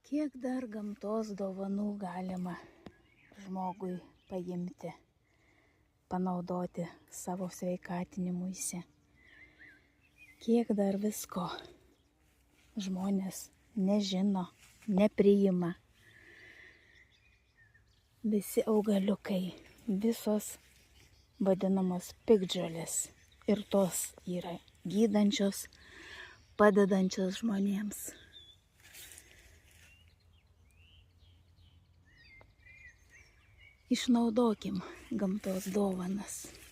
Kiek dar gamtos dovanų galima žmogui paimti, panaudoti savo sveikatinimuisi. Kiek dar visko žmonės nežino, nepriima. Visi augaliukai, visos vadinamos piktžolės ir tos yra gydančios, padedančios žmonėms. Išnaudokim gamtos dovanas.